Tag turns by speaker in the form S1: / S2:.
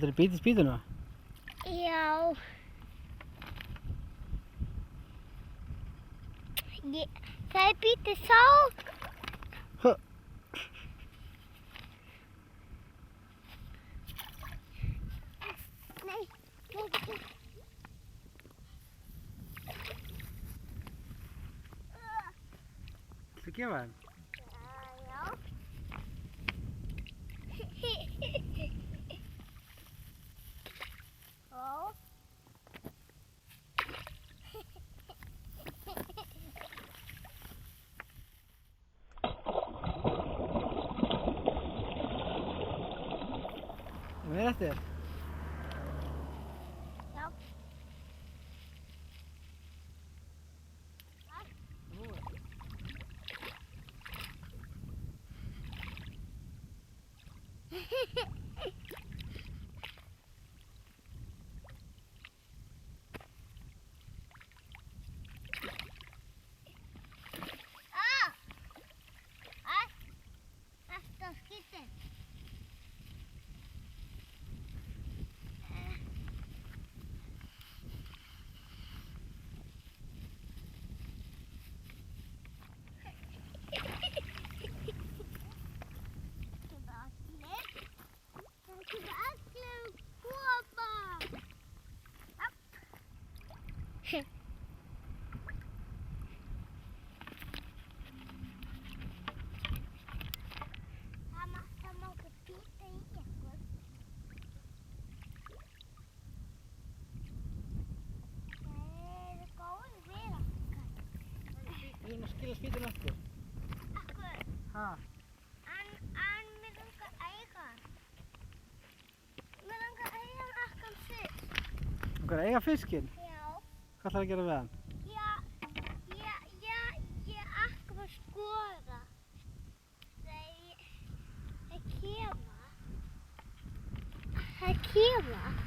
S1: Þetta er bít í spýtuna?
S2: Já. Það er bítið þá. Nei.
S1: Viltu gefa þeim?
S2: Já.
S1: Meira eftir?
S2: Já. Þetta skýtir. Það má ekki bíta í ykkur. Það eru góðir við okkar.
S1: Við erum að skilja spýtuna eftir.
S2: Akkur.
S1: Ha?
S2: En mér langar að eiga hann. Mér langar að eiga hann akkur fisk.
S1: Langar að eiga fiskinn?
S2: Já.
S1: Hvað ætlarðu að gera við hann?
S2: Ég akkur að skoða. Það kemur.